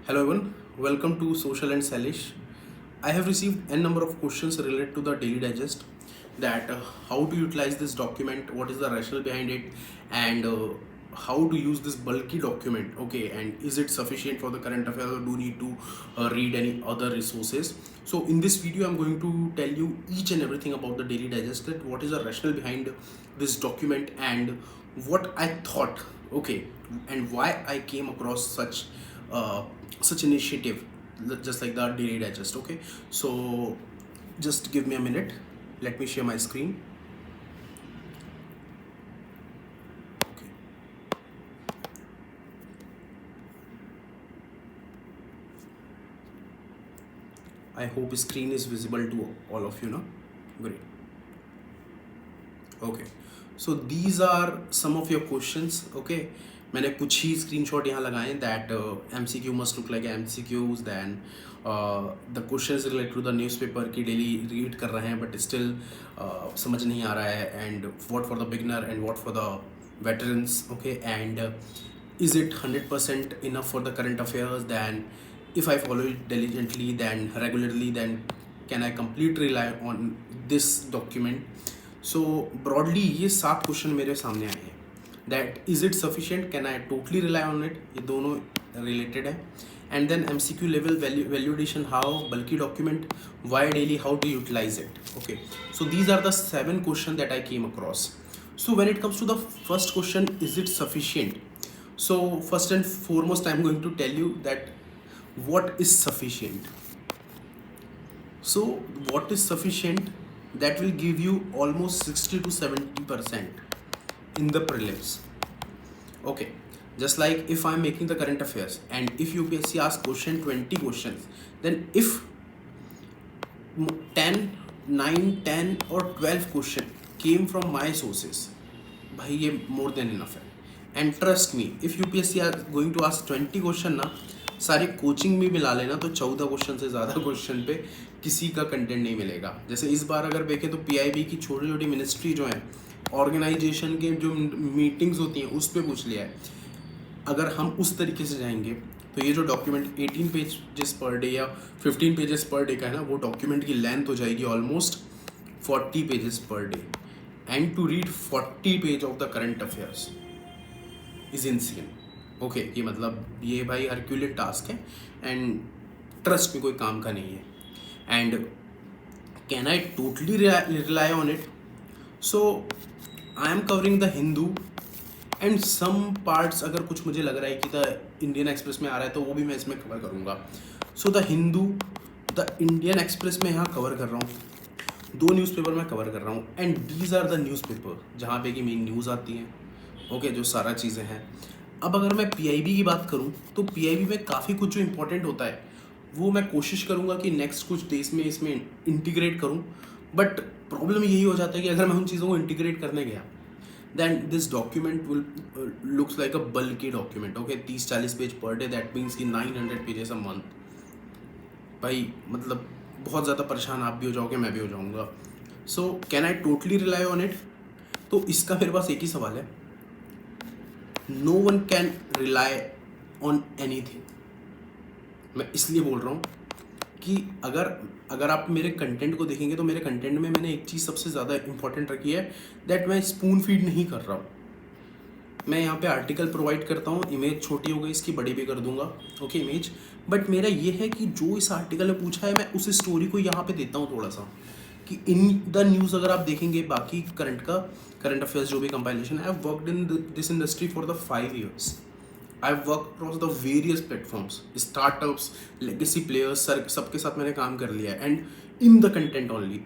Hello everyone, welcome to Social and Salish. I have received n number of questions related to the Daily Digest that how to utilize this document, what is the rationale behind it, and how to use this bulky document. Okay, and is it sufficient for the current affairs or do you need to read any other resources? So in this video, I'm going to tell you each and everything about the Daily Digest, that what is the rationale behind this document and what I thought, okay, and why I came across such initiative just like the Daily Digest. Okay, so just give me a minute, let me share my screen. Okay, I hope screen is visible to all of you now. Great. Okay, so these are some of your questions. Okay, मैंने कुछ ही screenshot यहाँ लगाए that MCQ must look like MCQs, than the questions related to the newspaper की daily read कर रहे हैं but still समझ नहीं आ रहा है, and what for the beginner and what for the veterans. Okay, and is it 100% enough for the current affairs? Then if I follow it diligently, then regularly, then can I completely rely on this document? So broadly ये 7 question मेरे सामने आए हैं. That is it sufficient? Can I totally rely on it? ये दोनों related है. And then MCQ level validation, how bulky document, why daily, how to utilize it. Okay, so these are the 7 questions that I came across. So when it comes to the first question, is it sufficient? So first and foremost, I'm going to tell you that what is sufficient. So what is sufficient? That will give you almost 60 to 70% in the prelims. Okay, just like if I'm making the current affairs and if UPSC asks 20 questions, then if 9, 10 or 12 question came from my sources, भाई ये more than enough है. And trust me, if UPSC are going to ask 20 question ना, सारे coaching भी मिला लेना तो 14 question से ज़्यादा क्वेश्चन पे किसी का कंटेंट नहीं मिलेगा. जैसे इस बार अगर देखें तो PIB की छोटी छोटी मिनिस्ट्री जो है, ऑर्गेनाइजेशन के जो मीटिंग्स होती हैं उस पर पूछ लिया है. अगर हम उस तरीके से जाएंगे तो ये जो डॉक्यूमेंट 18 पेजेस पर डे या 15 पेजेस पर डे का है ना, वो डॉक्यूमेंट की लेंथ हो जाएगी almost 40 pages per day. And to read 40 page of the current affairs is insane. Okay, ये मतलब ये भाई हरक्यूलियन टास्क है एंड ट्रस्ट में कोई काम का नहीं है. And can I totally rely on it? So I am covering the Hindu and some parts, अगर कुछ मुझे लग रहा है कि द इंडियन एक्सप्रेस में आ रहा है तो वो भी मैं इसमें कवर करूँगा. So the Hindu, the Indian express में यहाँ कवर कर रहा हूँ, 2 न्यूज़पेपर में कवर कर रहा हूँ. And these are the newspaper जहाँ पे कि मेन न्यूज़ आती है. ओके, जो सारा चीज़ें हैं. अब अगर मैं PIB की बात करूँ तो PIB में काफ़ी कुछ जो इंपॉर्टेंट होता है वो मैं कोशिश करूँगा कि नेक्स्ट कुछ डेज में इसमें इंटीग्रेट करूँ. बट प्रॉब्लम यही हो जाता है कि अगर मैं उन चीज़ों को इंटीग्रेट करने गया, then this document will looks like a bulky document. Okay, 30-40 page per day, that means कि 900 पेजेस अ मंथ. भाई मतलब बहुत ज़्यादा परेशान आप भी हो जाओगे, मैं भी हो जाऊँगा. So can I totally rely on it? तो इसका मेरे पास एक ही सवाल है, no one can rely on anything. मैं इसलिए बोल रहा हूँ कि अगर आप मेरे कंटेंट को देखेंगे तो मेरे कंटेंट में मैंने एक चीज़ सबसे ज़्यादा इंपॉर्टेंट रखी है, दैट मैं स्पून फीड नहीं कर रहा हूँ. मैं यहाँ पे आर्टिकल प्रोवाइड करता हूँ, इमेज छोटी हो गई, इसकी बड़ी भी कर दूंगा. Okay, image. बट मेरा ये है कि जो इस आर्टिकल में पूछा है मैं उस स्टोरी को यहाँ पे देता हूँ थोड़ा सा, कि इन द न्यूज़ अगर आप देखेंगे बाकी करंट अफेयर्स जो भी compilation, I have worked in this industry for the 5 years. I work across the various platforms, startups, legacy players, sir सबके साथ मैंने काम कर लिया है. And in the content only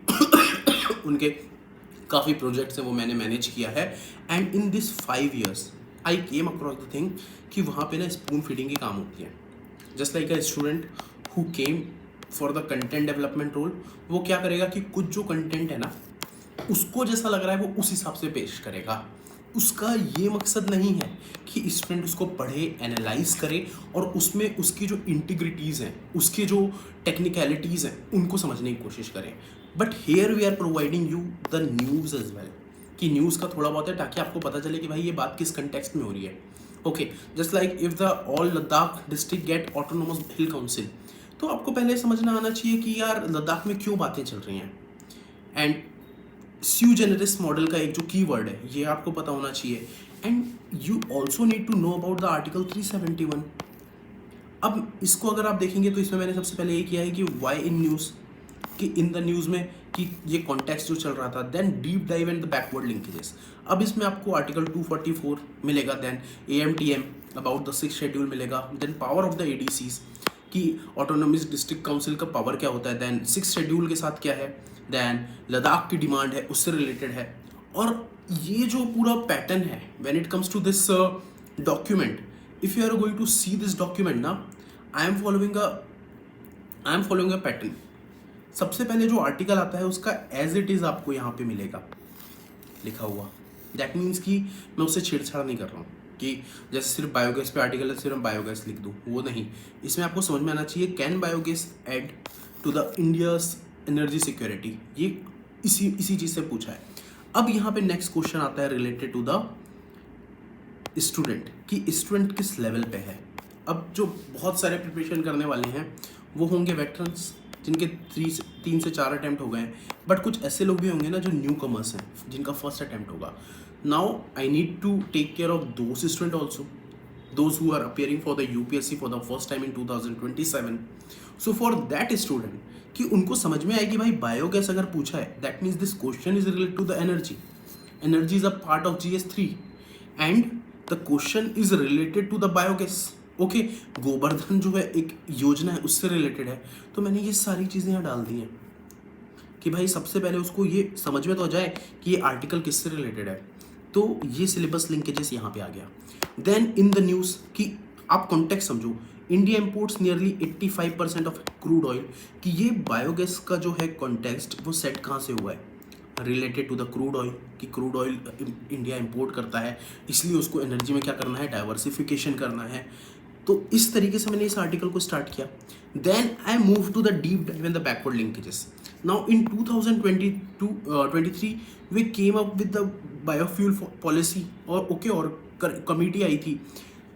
उनके काफ़ी प्रोजेक्ट्स हैं वो मैंने मैनेज किया है. And in this 5 years I came across the thing कि वहाँ पे ना स्पून फीडिंग की काम होती है. Just like a student who came for the content development role, वो क्या करेगा कि कुछ जो कंटेंट है ना उसको जैसा लग रहा है वो उस हिसाब से पेश करेगा. उसका ये मकसद नहीं है कि स्टूडेंट उसको पढ़े, एनालाइज करे और उसमें उसकी जो इंटीग्रिटीज़ हैं, उसकी जो टेक्निकलिटीज़ हैं, उनको समझने की कोशिश करें. But here we are providing you the news as well, कि न्यूज़ का थोड़ा बहुत है ताकि आपको पता चले कि भाई ये बात किस कंटेक्स्ट में हो रही है. Okay, just like if the all Ladakh district get autonomous hill council, तो आपको पहले समझना आना चाहिए कि यार लद्दाख में क्यों बातें चल रही हैं। एंड स्यू जेनरिस मॉडल का एक जो कीवर्ड है ये आपको पता होना चाहिए। And you also need to know about the article 371। अब इसको अगर आप देखेंगे तो इसमें मैंने सबसे पहले ये किया है कि वाई इन न्यूज़, कि इन द न्यूज़ में कि ये कॉन्टेक्स्ट जो चल रहा था, then deep dive and the backward linkages. अब इसमें आपको आर्टिकल 244 मिलेगा, then AMTM about the 6th schedule मिलेगा, then power of the ADCs कि ऑटोनोमस डिस्ट्रिक्ट काउंसिल का पावर क्या होता है, देन 6th शेड्यूल के साथ क्या है, देन लद्दाख की डिमांड है उससे रिलेटेड है। और ये जो पूरा पैटर्न है when it comes to this document, if you are going to see this document ना, I am following a pattern. सबसे पहले जो आर्टिकल आता है उसका एज इट इज़ आपको यहाँ पे मिलेगा लिखा हुआ। दैट मीन्स कि मैं उससे छेड़छाड़ नहीं कर रहा हूँ कि जैसे सिर्फ बायोगैस पे आर्टिकल है सिर्फ बायोगैस लिख दूँ, वो नहीं। इसमें आपको समझ में आना चाहिए can biogas add to the India's energy security, ये इसी चीज़ से पूछा है। अब यहाँ पे नेक्स्ट क्वेश्चन आता है रिलेटेड टू द स्टूडेंट, कि स्टूडेंट किस लेवल पे है। अब जो बहुत सारे प्रिपरेशन करने वाले हैं वो होंगे वेटरन्स जिनके 3 से 4 अटैम्प्ट हो गए हैं, बट कुछ ऐसे लोग भी होंगे ना जो न्यू कमर्स हैं जिनका फर्स्ट अटैम्प्ट होगा। Now I need to take care of those student also, those who are appearing for the UPSC for the first time in 2027। So for that student कि उनको समझ में आए कि भाई बायोगैस अगर पूछा है that means this question is related to the energy is a part of GS3 and the question is related to the biogas. Okay, Govardhan जो है एक योजना है उससे रिलेटेड है। तो मैंने ये सारी चीज़ें यहाँ डाल दी हैं कि भाई सबसे पहले उसको ये समझ में तो आ जाए कि ये आर्टिकल किससे रिलेटेड है। तो ये सिलेबस लिंकेजेस यहाँ पे आ गया। देन इन द न्यूज़ कि आप कॉन्टेक्स्ट समझो, India imports nearly 85% of crude oil, कि ये बायोगैस का जो है कॉन्टेक्स्ट वो सेट कहाँ से हुआ है, related to the crude oil, कि क्रूड ऑयल इंडिया इंपोर्ट करता है इसलिए उसको एनर्जी में क्या करना है, डाइवर्सिफिकेशन करना है। तो इस तरीके से मैंने इस आर्टिकल को स्टार्ट किया। Then I move to the deep dive in the backward linkages. Now in 2023 we came up with the biofuel policy और कमेटी आई थी,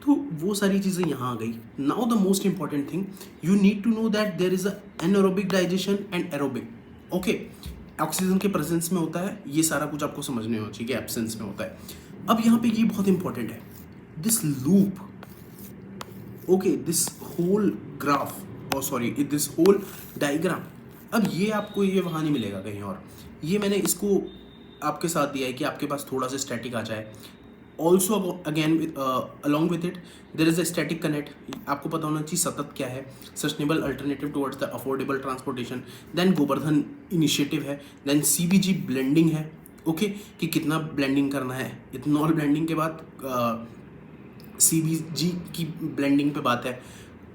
तो वो सारी चीज़ें यहाँ आ गई। Now the most important thing you need to know that there is a anaerobic digestion and aerobic. Okay, oxygen के प्रेजेंस में होता है, ये सारा कुछ आपको समझने होना चाहिए कि एब्सेंस में होता है। अब यहाँ पे ये बहुत इंपॉर्टेंट है, this loop, okay, this whole graph और सॉरी दिस होल डायग्राम। अब ये आपको ये वहाँ नहीं मिलेगा कहीं और, ये मैंने इसको आपके साथ दिया है कि आपके पास थोड़ा सा स्टैटिक आ जाए। Also again along with it there is a static connect, आपको पता होना चाहिए सतत क्या है, sustainable alternative towards the affordable transportation. Then Govardhan initiative है, देन CBG ब्लेंडिंग है, ओके, कि कितना ब्लेंडिंग करना है। इथनॉल ब्लेंडिंग के बाद CBG की ब्लेंडिंग पे बात है।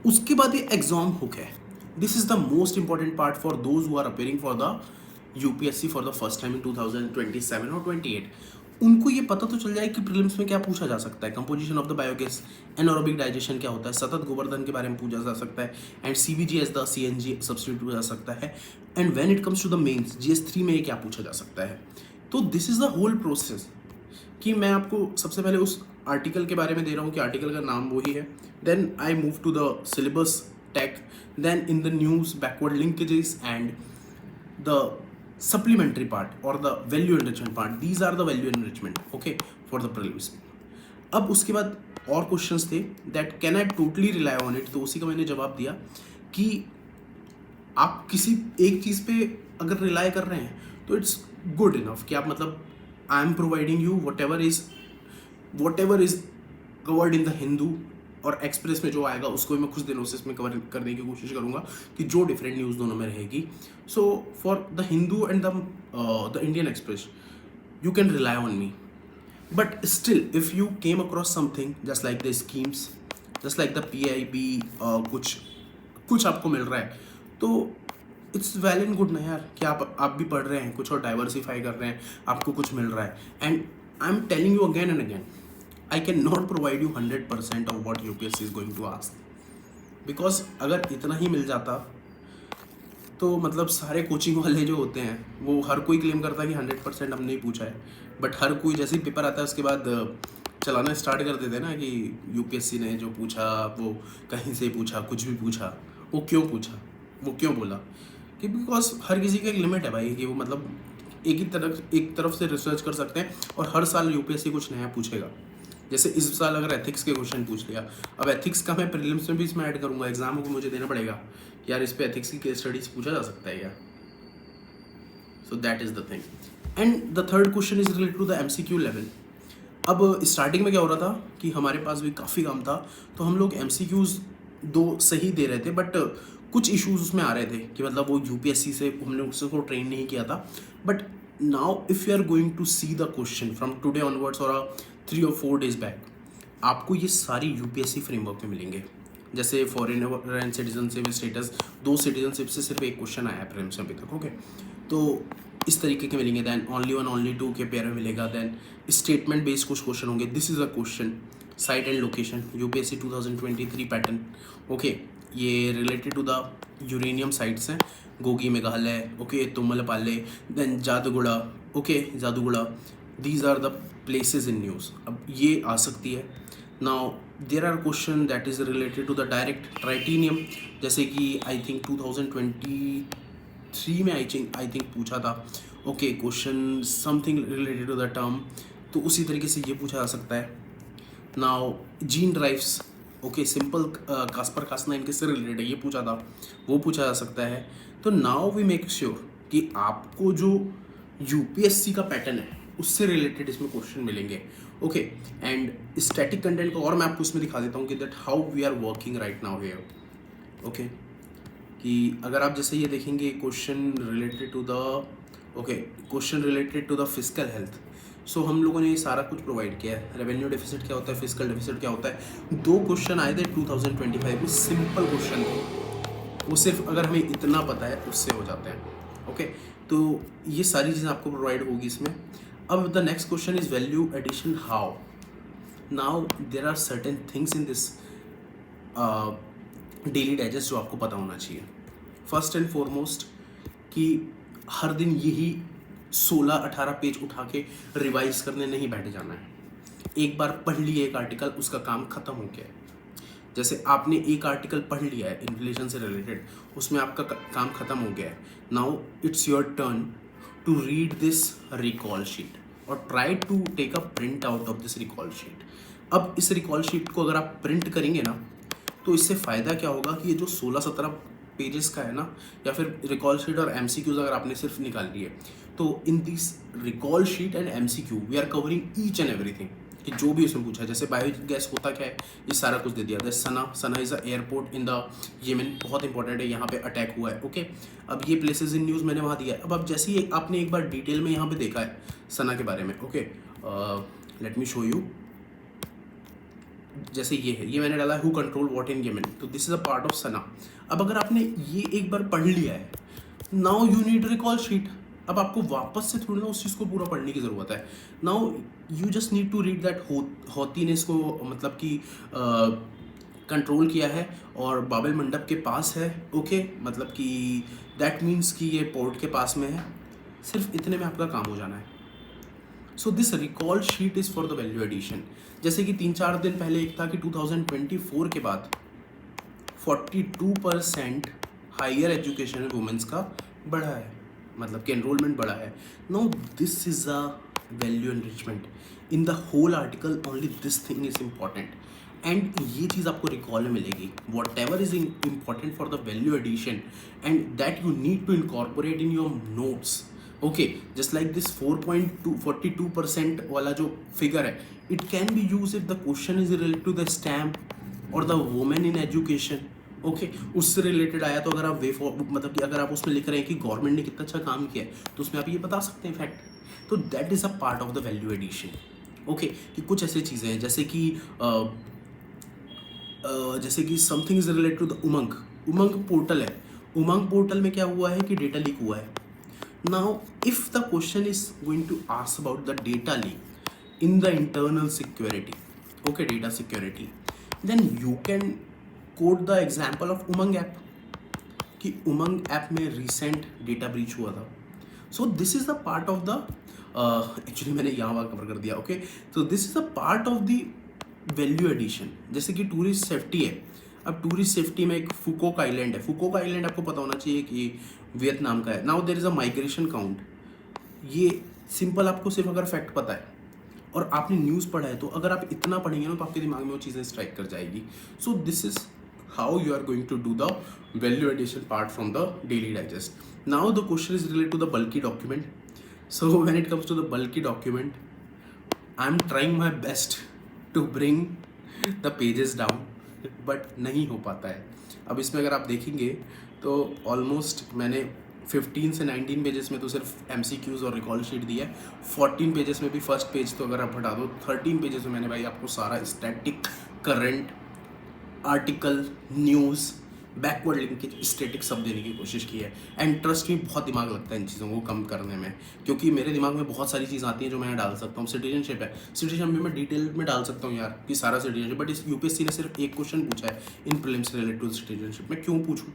उसके बाद ये एग्जाम हुक है। This is the most important part for those who are appearing for the UPSC for the first time in 2027 और 28। उनको ये पता तो चल जाए कि प्रीलिम्स में क्या पूछा जा सकता है, composition of the biogas, anaerobic digestion क्या होता है, सतत गोवर्धन के बारे में पूछा जा सकता है, and CBG as the CNG substitute हो जा सकता है, and when it comes to the mains GS3 में ये क्या पूछा जा सकता है। तो this is the whole process कि मैं आपको सबसे पहले उस आर्टिकल के बारे में दे रहा हूँ कि आर्टिकल का नाम वही है। Then I move to the syllabus tag, then in the news backward linkages and the supplementary part or the value enrichment part. These are the value enrichment, okay, for the prelims. अब उसके बाद और questions थे that can I totally rely on it, तो उसी का मैंने जवाब दिया कि आप किसी एक चीज़ पे अगर रिलाई कर रहे हैं तो इट्स गुड इनफ कि आप मतलब I am providing you what ever is covered in the Hindu, और एक्सप्रेस में जो आएगा उसको भी मैं कुछ दिनों से इसमें कवर करने की कोशिश करूंगा कि जो डिफरेंट न्यूज़ दोनों में रहेगी। So for the Hindu and the Indian express you can rely on me, but still if you came across something just like the schemes, just like the PIB, कुछ आपको मिल रहा है तो इट्स वेल एंड गुड ना यार कि आप भी पढ़ रहे हैं कुछ और डाइवर्सिफाई कर रहे हैं, आपको कुछ मिल रहा है। And I am telling you again and again, I cannot provide you 100% of what UPSC is going to ask, because अगर इतना ही मिल जाता तो मतलब सारे कोचिंग वाले जो होते हैं वो हर कोई क्लेम करता है कि 100% हमने ही पूछा है, बट हर कोई जैसे ही पेपर आता है उसके बाद चलाना स्टार्ट कर देते ना कि यूपीएससी ने जो पूछा वो कहीं से पूछा, कुछ भी पूछा, वो क्यों पूछा, वो क्यों बोला, कि बिकॉज हर किसी का एक लिमिट है भाई, कि वो मतलब एक तरफ से रिसर्च कर सकते हैं और हर साल यूपीएससी कुछ नया पूछेगा। जैसे इस साल अगर एथिक्स के क्वेश्चन पूछ लिया, अब एथिक्स का मैं प्रीलिम्स में भी इसमें ऐड करूंगा, एग्जाम को मुझे देना पड़ेगा यार, इस पे एथिक्स की केस स्टडीज पूछा जा सकता है यार। So that is the thing. And the third question is related to the MCQ level. अब स्टार्टिंग में क्या हो रहा था कि हमारे पास भी काफ़ी काम था, तो हम लोग एमसीक्यूज 2 सही दे रहे थे, बट कुछ इश्यूज उसमें आ रहे थे कि मतलब वो यूपीएससी से हमने उसको ट्रेन नहीं किया था। But now if you are going to see the question from today onwards और 3 और 4 डेज बैक, आपको ये सारी यूपीएससी फ्रेमवर्क में मिलेंगे। जैसे foreigner and citizenship status, 2 citizenship से सिर्फ एक क्वेश्चन आया है प्रीलिम्स में अभी तक। ओके, तो इस तरीके के मिलेंगे। दैन ओनली 1 ओनली 2 के पेयर में मिलेगा। दैन स्टेटमेंट बेस्ड कुछ क्वेश्चन होंगे। This is a question, site and location, UPSC 2023 pattern. Okay, ये related to the uranium sites हैं, Gogi Meghalaya, okay, Tummalapalle, then Jaduguda, okay, Jaduguda, these are the places in news. अब ये आ सकती है। Now there are question that is related to the direct titanium, जैसे कि I think 2023 में आई थिंक पूछा था। Okay, question something related to the term, तो उसी तरीके से ये पूछा जा सकता है। Now gene drives, okay, simple CRISPR Cas nine किससे रिलेटेड है ये पूछा था, वो पूछा जा सकता है। तो नाउ वी मेक श्योर कि आपको जो यूपीएससी का पैटर्न है उससे रिलेटेड इसमें क्वेश्चन मिलेंगे। ओके, एंड स्टैटिक कंटेंट को और मैं आपको इसमें दिखा देता हूँ कि that how we are working right now here. Okay, कि अगर आप जैसे ये देखेंगे question related to the, okay, question related to the physical health, so हम लोगों ने ये सारा कुछ प्रोवाइड किया है। रेवेन्यू डेफिसिट क्या होता है, फिजिकल डेफिसिट क्या होता है। 2 क्वेश्चन आए थे 2025 में, सिंपल क्वेश्चन थे, वो सिर्फ अगर हमें इतना पता है उससे हो जाते हैं। ओके, तो ये सारी चीज़ें आपको प्रोवाइड होगी इसमें। अब the next question is value addition how. Now there are certain things in this daily digest जो आपको पता होना चाहिए। फर्स्ट एंड फॉरमोस्ट कि हर दिन यही 16-18 पेज उठा के रिवाइज करने नहीं बैठ जाना है। एक बार पढ़ लिए एक आर्टिकल, उसका काम खत्म हो गया है। जैसे आपने एक आर्टिकल पढ़ लिया है इन्फ्लेशन से रिलेटेड, उसमें आपका काम खत्म हो गया है। Now it's your turn to read this recall sheet और try to take a print out of this recall sheet. अब इस रिकॉल शीट को अगर आप प्रिंट करेंगे ना, तो इससे फ़ायदा क्या होगा कि ये जो 16-17 पेजेस का है ना, या फिर रिकॉल शीट और एमसीक्यूज अगर आपने सिर्फ निकाल लिए, तो in this recall sheet and MCQ we are covering each and everything, कि जो भी उसमें पूछा है। जैसे बायोगैस होता क्या है, ये सारा कुछ दे दिया था। Sanaa is a airport in the Yemen, बहुत इंपॉर्टेंट है, यहाँ पे अटैक हुआ है। ओके, अब ये प्लेसेस इन न्यूज़ मैंने वहाँ दिया है। अब जैसे ही आपने एक बार डिटेल में यहाँ पे देखा है सना के बारे में, okay, let me show you. जैसे ये है, ये मैंने डाला है who control what in Yemen, तो this is a part of Sanaa. अब अगर आपने ये एक बार पढ़ लिया है, now you need recall sheet. अब आपको वापस से थोड़ी ना उस चीज़ को पूरा पढ़ने की ज़रूरत है। Now you just need to read that हौती ने इसको मतलब कि कंट्रोल किया है और बाबल मंडप के पास है। ओके, मतलब कि दैट मीन्स कि ये पोर्ट के पास में है। सिर्फ इतने में आपका काम हो जाना है। So this recall sheet is for the value addition. जैसे कि 3-4 दिन पहले एक था कि 2024 के बाद 42% हायर एजुकेशन वुमेंस का बढ़ा है, मतलब कि एनरोलमेंट बढ़ा है। Now this is a value enrichment in the whole article, only this thing is important. And ये चीज़ आपको रिकॉल में मिलेगी, whatever is important for the value addition, and that you need to incorporate in your notes. Okay, just like this 42% वाला जो figure है, it can be use if the question is related to the stamp और the women in education. Okay, उससे related आया तो अगर आप मतलब कि अगर आप उसमें लिख रहे हैं कि गवर्नमेंट ने कितना अच्छा काम किया है, तो उसमें आप ये बता सकते हैं फैक्ट। तो that is a part of the value addition. Okay, कि कुछ ऐसी चीज़ें हैं जैसे कि something is related to the Umang portal है। उमंग पोर्टल में क्या हुआ है कि डेटा लीक हुआ है। Now if the question is going to ask about the data leak in the internal security, okay, data security, then you can code the example of Umang app, कि Umang app में recent data breach हुआ था। So this is the part of the actually मैंने यहाँ वहाँ cover कर दिया। Okay, तो this is a part of the value addition. जैसे कि टूरिस्ट सेफ्टी है, अब टूरिस्ट सेफ्टी में एक फुकोक आइलैंड है। फुकोक आइलैंड आपको पता होना चाहिए कि वियतनाम का है। Now there is a migration count. ये सिंपल, आपको सिर्फ अगर फैक्ट पता है और आपने न्यूज़ पढ़ा है, तो अगर आप इतना पढ़ेंगे ना तो आपके दिमाग में वो चीज़ें स्ट्राइक कर जाएगी। सो this is how you are going to do the value addition part from the daily digest. Now the question is related to the bulky document. So when it comes to the bulky document, I'm trying my best to bring the pages down, but नहीं हो पाता है। अब इसमें अगर आप देखेंगे तो ऑलमोस्ट मैंने 15 से 19 पेजेस में तो सिर्फ MCQs और रिकॉल शीट दिया है। 14 पेजेस में भी फर्स्ट पेज तो अगर आप हटा दो, 13 पेजेस में मैंने भाई आपको सारा static, current, article, news, backward linkage, static सब देने की कोशिश की है। एंड ट्रस्ट में बहुत दिमाग लगता है इन चीज़ों को कम करने में, क्योंकि मेरे दिमाग में बहुत सारी चीज़ आती हैं जो मैं डाल सकता हूँ। सिटीजनशिप है, सिटीजनशिप में मैं डिटेल में डाल सकता हूँ यार कि सारा सिटीजनशिप, बट इस UPSC ने सिर्फ एक क्वेश्चन पूछा है in prelims related to citizenship. मैं क्यों पूछूँ?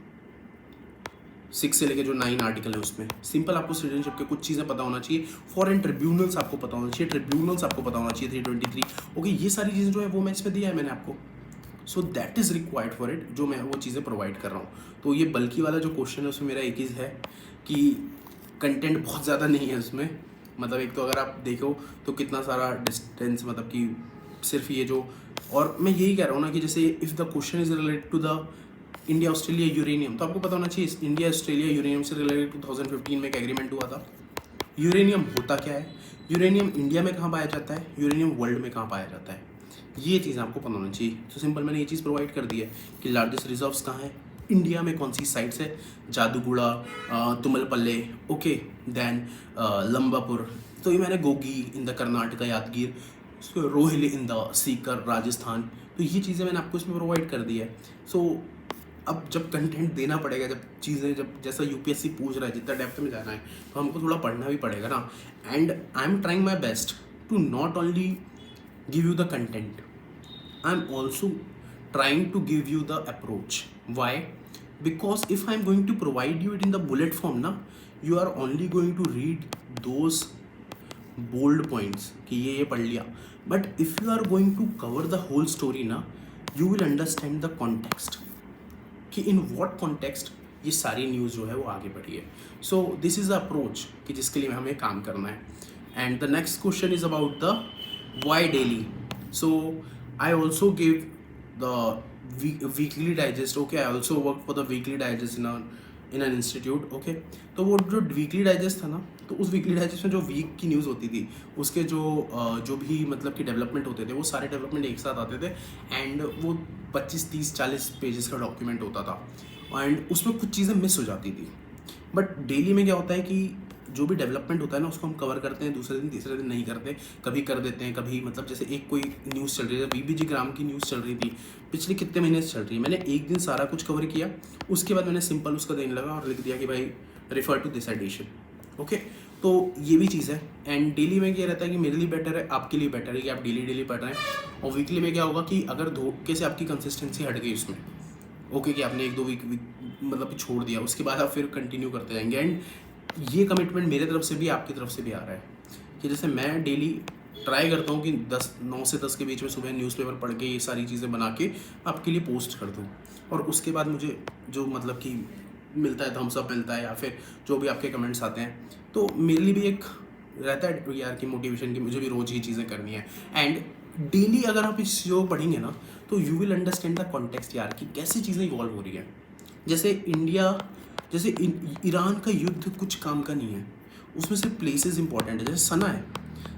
6 से लेके जो 9 आर्टिकल है उसमें सिंपल आपको सिटीजनशिप के कुछ चीज़ें पता होना चाहिए। फॉरेन ट्रिब्यूनल्स आपको पता होना चाहिए, ट्रिब्यूनल्स आपको पता होना चाहिए 323। ओके, ये सारी चीज़ें जो है वो मैं इसमें दिया है मैंने आपको। So that is required for it, जो मैं वो चीज़ें प्रोवाइड कर रहा हूँ। तो ये बल्कि वाला जो क्वेश्चन है उसमें मेरा एक ही है कि कंटेंट बहुत ज़्यादा नहीं है उसमें। मतलब एक तो अगर आप देखो तो कितना सारा डिस्टेंस, मतलब कि सिर्फ ये जो, और मैं यही कह रहा हूँ ना कि जैसे if the question is related to the India Australia uranium, तो आपको पता होना चाहिए इंडिया ऑस्ट्रेलिया यूरेनियम से रिलेटेड 2015 में एक एग्रीमेंट हुआ था। यूरेनियम होता क्या है, यूरेनियम इंडिया में कहाँ पाया जाता है, यूरेनियम वर्ल्ड में कहाँ पाया जाता है, ये चीज़ आपको पता होना चाहिए। तो सिंपल मैंने ये चीज़ प्रोवाइड कर दी है कि लार्जेस्ट रिजर्व्स कहाँ है, इंडिया में कौन सी साइट्स है, जादूगुड़ा, तुमलपल्ले, ओके, देन लंबापुर, तो ये मैंने Gogi in the Karnataka, Yadgir, Rohail in the seeker Rajasthan, तो ये चीज़ें मैंने आपको इसमें प्रोवाइड कर दी है। सो अब जब कंटेंट देना पड़ेगा, जब चीज़ें, जब जैसा UPSC पूछ रहा है, जितना डेप्थ में जाना है तो हमको थोड़ा पढ़ना भी पड़ेगा ना। And I am trying my best to not only give you the content, I'm also trying to give you the approach. Why? Because if I'm going to provide you it in the bullet form na, you are only going to read those bold points कि ये पढ़ लिया, but if you are going to cover the whole story ना, you will understand the context कि in what context ये सारी news जो है वो आगे बढ़ी है। So this is the approach कि जिसके लिए हमें काम करना है। And the next question is about the why daily. So I also gave the weekly digest. Okay, I also worked for the weekly digest in an institute. Okay, तो वो जो weekly digest था ना, तो उस weekly digest में जो week की न्यूज़ होती थी उसके जो भी मतलब कि डेवलपमेंट होते थे, वो सारे डेवलपमेंट एक साथ आते थे। एंड वो 25, 30, 40 पेजेस का डॉक्यूमेंट होता था एंड उसमें कुछ चीज़ें मिस हो जाती थी। बट डेली में क्या होता है कि जो भी डेवलपमेंट होता है ना उसको हम कवर करते हैं, दूसरे दिन तीसरे दिन नहीं करते, कभी कर देते हैं, कभी मतलब जैसे एक कोई न्यूज़ चल रही है, BBG ग्राम की न्यूज़ चल रही थी, पिछले कितने महीने से चल रही है, मैंने एक दिन सारा कुछ कवर किया, उसके बाद मैंने सिंपल उसका देने लगा और लिख दिया कि भाई refer to this edition. Okay, तो ये भी चीज़ है। एंड डेली में क्या रहता है कि मेरे लिए बेटर है, आपके लिए बेटर है कि आप डेली पढ़ रहे हैं। और वीकली में क्या होगा कि अगर धोखे से आपकी कंसिस्टेंसी हट गई उसमें, ओके, कि आपने 1-2 वीक मतलब छोड़ दिया, उसके बाद आप फिर कंटिन्यू करते जाएंगे। एंड ये कमिटमेंट मेरे तरफ से भी आपकी तरफ से भी आ रहा है कि जैसे मैं डेली ट्राई करता हूँ कि 9 से 10 के बीच में सुबह न्यूज़पेपर पढ़ के ये सारी चीज़ें बना के आपके लिए पोस्ट कर दूँ, और उसके बाद मुझे जो मतलब कि मिलता है, थम्स अप मिलता है या फिर जो भी आपके कमेंट्स आते हैं, तो मेरे लिए भी एक रहता है यार की मोटिवेशन की मुझे भी रोज़ ही चीज़ें करनी है। एंड डेली अगर आप इस चीज़ों को पढ़ेंगे ना तो you will understand the context यार कि कैसी चीज़ें इवॉल्व हो रही है। जैसे ईरान का युद्ध कुछ काम का नहीं है, उसमें सिर्फ प्लेसेस इंपॉर्टेंट है। जैसे सना है,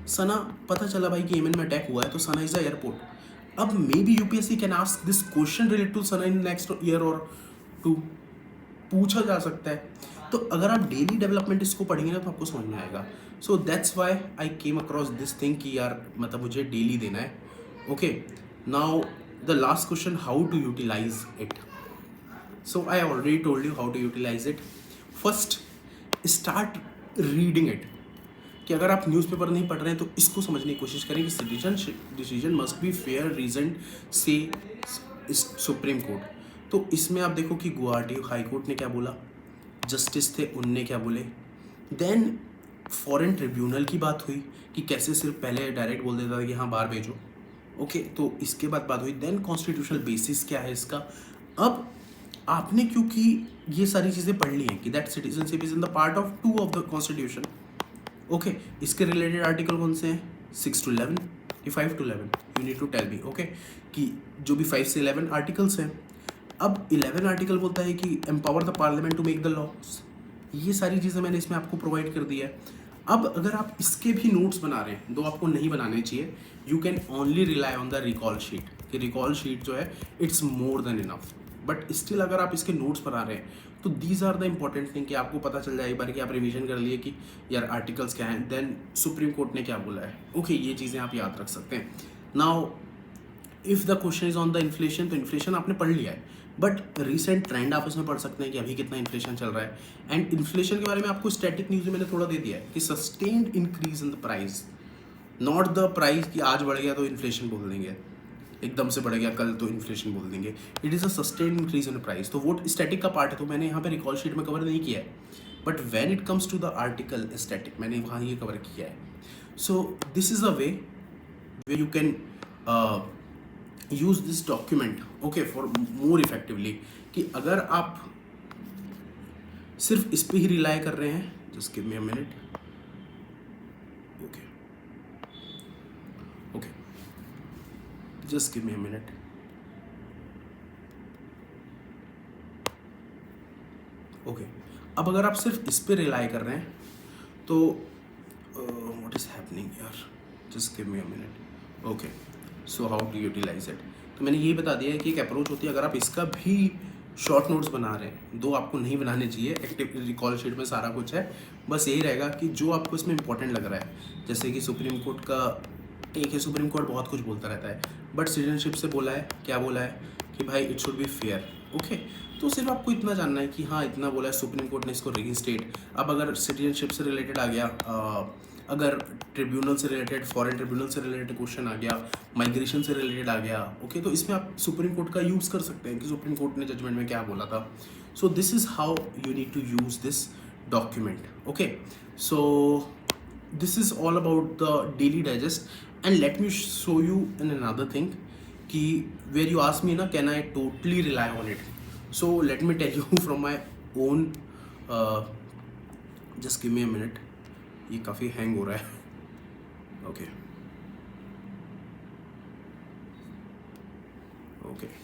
सना पता चला भाई कि येमेन में अटैक हुआ है, तो सना इज़ द एयरपोर्ट। अब maybe UPSC can ask this question related to Sanaa in next year और 2, पूछा जा सकता है। तो अगर आप डेली डेवलपमेंट इसको पढ़ेंगे ना तो आपको समझ में आएगा। So that's why I came across this thing कि यार मतलब मुझे डेली देना है। Okay, now the last question, how to utilize it. So I already told you how to utilize it. First, start reading it. कि अगर आप newspaper नहीं पढ़ रहे हैं तो इसको समझने की कोशिश करें कि decision must be fair reason से सुप्रीम कोर्ट। तो इसमें आप देखो कि गुवाहाटी हाई कोर्ट ने क्या बोला, जस्टिस थे उनने क्या बोले, देन फॉरेन ट्रिब्यूनल की बात हुई कि कैसे सिर्फ पहले डायरेक्ट बोल देता था कि हाँ बाहर भेजो, ओके, तो इसके बाद बात हुई। देन कॉन्स्टिट्यूशनल बेसिस क्या है इसका। अब आपने क्योंकि ये सारी चीज़ें पढ़ ली हैं कि that citizenship is in the part of 2 of the constitution, okay, इसके रिलेटेड आर्टिकल कौन से हैं, 6 to 11 कि 5 to 11, you need to tell me, okay, कि जो भी 5 से 11 आर्टिकल्स हैं। अब 11 आर्टिकल बोलता है कि empower the parliament to make the laws. ये सारी चीज़ें मैंने इसमें आपको प्रोवाइड कर दी है। अब अगर आप इसके भी नोट्स बना रहे हैं, दो आपको नहीं बनाने चाहिए, you can only rely on the recall sheet, कि रिकॉल शीट जो है it's more than enough. But still अगर आप इसके नोट्स बना रहे हैं तो these are the important thing, कि आपको पता चल जाए एक बार कि आप रिवीजन कर लिए कि यार आर्टिकल्स क्या हैं, देन सुप्रीम कोर्ट ने क्या बोला है, ओके, ये चीज़ें आप याद रख सकते हैं। Now if the question is on the inflation, तो इन्फ्लेशन आपने पढ़ लिया है, बट रिसेंट ट्रेंड आप इसमें पढ़ सकते हैं कि अभी कितना इन्फ्लेशन चल रहा है। एंड इन्फ्लेशन के बारे में आपको स्टैटिक न्यूज़ में मैंने थोड़ा दे दिया है कि sustained increase in the price, not the price कि आज बढ़ गया तो इन्फ्लेशन बोल देंगे, एकदम से बढ़ गया कल तो इन्फ्लेशन बोल देंगे। It is a sustained increase in price, तो वो स्टैटिक का पार्ट है, तो मैंने यहाँ पे रिकॉल शीट में कवर नहीं किया है, but when it comes to the article static मैंने वहाँ ये कवर किया है। So this is a way way you can use this document, okay, for more effectively, कि अगर आप सिर्फ इस पे ही रिलाई कर रहे हैं, just give me a minute, okay okay, just give me a minute, okay. अब अगर आप सिर्फ इस पे रिलाई कर रहे हैं तो व्हाट इज हैपनिंग यार, just give me a minute, okay. So how to utilize it, तो मैंने ये बता दिया है कि एक अप्रोच होती है। अगर आप इसका भी शॉर्ट नोट्स बना रहे हैं, दो आपको नहीं बनाने चाहिए, एक्टिव रिकॉल शीट में सारा कुछ है, बस यही रहेगा कि जो आपको इसमें इंपॉर्टेंट लग रहा है, जैसे कि सुप्रीम कोर्ट का ठीक है, सुप्रीम कोर्ट बहुत कुछ बोलता रहता है, बट सिटीजनशिप से बोला है, क्या बोला है कि भाई it should be fair, okay. तो सिर्फ आपको इतना जानना है कि हाँ इतना बोला है सुप्रीम कोर्ट ने इसको रिस्टेट। अब अगर सिटीजनशिप से रिलेटेड आ गया, अगर ट्रिब्यूनल से रिलेटेड, फॉरेन ट्रिब्यूनल से रिलेटेड क्वेश्चन आ गया, माइग्रेशन से रिलेटेड आ गया, ओके, तो इसमें आप सुप्रीम कोर्ट का यूज़ कर सकते हैं कि सुप्रीम कोर्ट ने जजमेंट में क्या बोला था। So this is how you need to use this document, okay. So this is all about the daily digest, and let me show you in another thing कि where you ask me ना can I totally rely on it, so let me tell you from my own just give me a minute, ये काफ़ी hang हो रहा है, okay okay.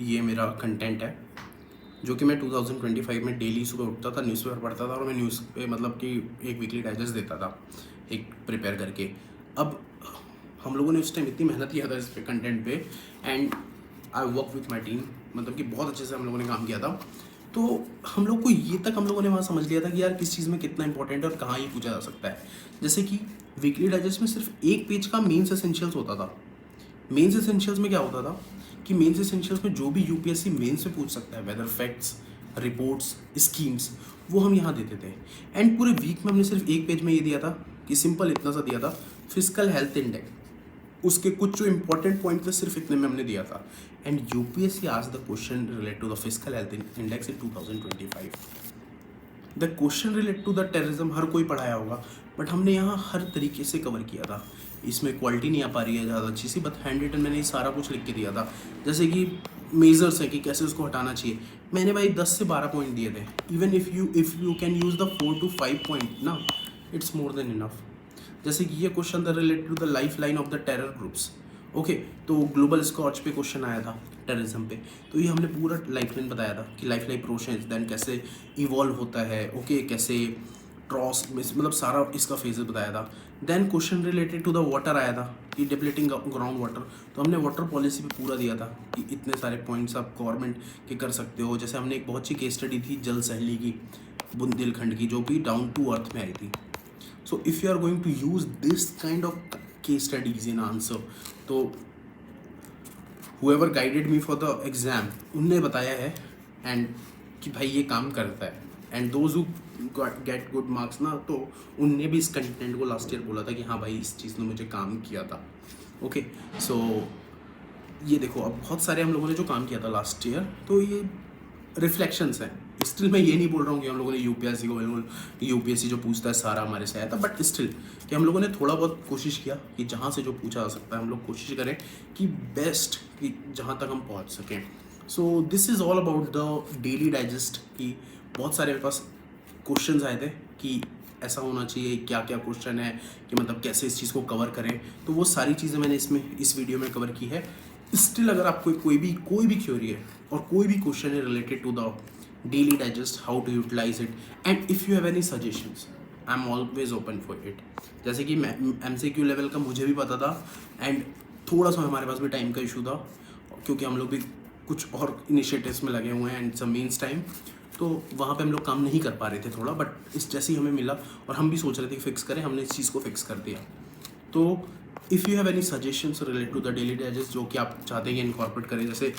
ये मेरा content है जो कि मैं 2025 में डेली सुबह उठता था, न्यूज़पेपर पढ़ता था और मैं न्यूज़ पे मतलब कि एक वीकली डाइजेस्ट देता था एक प्रिपेयर करके। अब हम लोगों ने उस टाइम इतनी मेहनत किया था इस पे कंटेंट पे, and I work with my team, मतलब कि बहुत अच्छे से हम लोगों ने काम किया था। तो हम लोग को ये तक हम लोगों ने वहाँ समझ लिया था कि यार किस चीज़ में कितना इंपॉर्टेंट है और कहाँ ये पूछा जा सकता है। जैसे कि वीकली डाइजेस्ट में सिर्फ एक पेज का मेंस एसेंशियल्स होता था। मेंस एसेंशियल्स में क्या होता था कि मेंस एसेंशियल्स में जो भी यूपीएससी मेंस से पूछ सकता है, वेदर फैक्ट्स, रिपोर्ट्स, स्कीम्स, वो हम यहाँ देते थे। एंड पूरे वीक में हमने सिर्फ एक पेज में ये दिया था कि सिंपल इतना सा दिया था, फिजिकल हेल्थ इंडेक्स, उसके कुछ जो इंपॉर्टेंट पॉइंट थे सिर्फ इतने में हमने दिया था। And UPSC asked the question related to the physical health index in 2025। The question related to the terrorism हर कोई पढ़ाया होगा, बट हमने यहाँ हर तरीके से कवर किया था। इसमें क्वालिटी नहीं आ पा रही है ज़्यादा अच्छी सी, बट हैंड रिटन मैंने ये सारा कुछ लिख के दिया था। जैसे कि मेजर्स है कि कैसे उसको हटाना चाहिए, मैंने भाई 10 से 12 पॉइंट दिए थे। Even if you can use the 4 to 5 point ना, इट्स मोर देन इनफ। जैसे कि ये क्वेश्चन था related to the life line of the terror groups, okay, तो ग्लोबल स्कॉच पे क्वेश्चन आया था टेररिज्म पे, तो ये हमने पूरा लाइफ लाइन बताया था कि लाइफ लाइन प्रोसेस देन कैसे इवॉल्व होता है, ओके, कैसे ट्रॉस मतलब सारा इसका फेजेस बताया था। Then question related to the water आया था कि डिप्लीटिंग ग्राउंड वाटर, तो हमने वाटर पॉलिसी पे पूरा दिया था कि इतने सारे पॉइंट्स आप गवर्नमेंट के कर सकते हो। जैसे हमने एक बहुत अच्छी केस स्टडी थी जल सहली की, बुंदेलखंड की, जो कि डाउन टू अर्थ में आई थी। So if you are going to use this kind of case studies in answer, तो whoever guided me for the exam उनने बताया है एंड कि भाई ये काम करता है, and those who get good marks ना, तो उनने भी इस कंटेंट को लास्ट ईयर बोला था कि हाँ भाई इस चीज़ ने मुझे काम किया था, ओके। सो ये देखो अब बहुत सारे हम लोगों ने जो काम किया था लास्ट ईयर, तो ये रिफ्लेक्शंस हैं। स्टिल मैं ये नहीं बोल रहा हूँ कि हम लोगों ने यूपीएससी को बिल्कुल यूपीएससी जो पूछता है सारा हमारे से आया था, बट स्टिल कि हम लोगों ने थोड़ा बहुत कोशिश किया कि जहाँ से जो पूछा जा सकता है हम लोग कोशिश करें कि बेस्ट कि जहाँ तक हम पहुँच सकें। सो this is all about the daily digest कि बहुत सारे मेरे पास क्वेश्चंस आए थे कि ऐसा होना चाहिए, क्या क्या क्वेश्चन है कि मतलब कैसे इस चीज़ को कवर करें, तो वो सारी चीज़ें मैंने इस वीडियो में कवर की है। स्टिल अगर आपको कोई भी क्वेरी है और कोई भी क्वेश्चन है related to the daily digest, how to utilize it, and if you have any suggestions, I am always open for it. जैसे कि MCQ लेवल का मुझे भी पता था, एंड थोड़ा सा हमारे पास भी टाइम का इशू था क्योंकि हम लोग भी कुछ और इनिशिएटिव्स में लगे हुए हैं एंड सम मीन्स टाइम, तो वहाँ पे हम लोग काम नहीं कर पा रहे थे थोड़ा, बट इस जैसे ही हमें मिला और हम भी सोच रहे थे कि फिक्स करें, हमने इस चीज़ को फिक्स कर दिया। तो if you have any suggestions related to the daily digest जो कि आप चाहते हैं कि इनकॉर्पोरेट करें, जैसे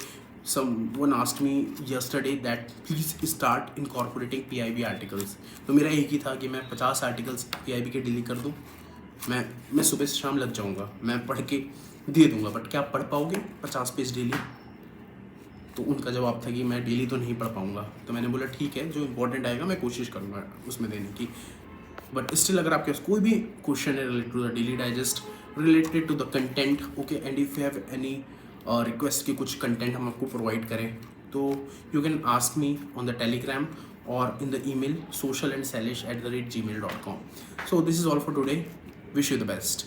someone asked me yesterday that please start incorporating PIB articles, तो मेरा एक ही था कि मैं 50 आर्टिकल्स PIB के डेली कर दूँ। मैं सुबह से शाम लग जाऊँगा, मैं पढ़ के दे दूँगा, बट क्या आप पढ़ पाओगे 50 पेज डेली? तो उनका जवाब था कि मैं डेली तो नहीं पढ़ पाऊँगा। तो मैंने बोला ठीक है, जो इंपॉर्टेंट आएगा मैं कोशिश करूँगा उसमें देने की, बट स्टिल अगर आपके पास कोई भी क्वेश्चन है related to the daily digest, related to the content, okay, and if you have any request कि कुछ कंटेंट हम आपको प्रोवाइड करें, तो you can ask me on the Telegram और in the email socialandsalish@gmail.com. So this is all for today. Wish you the best.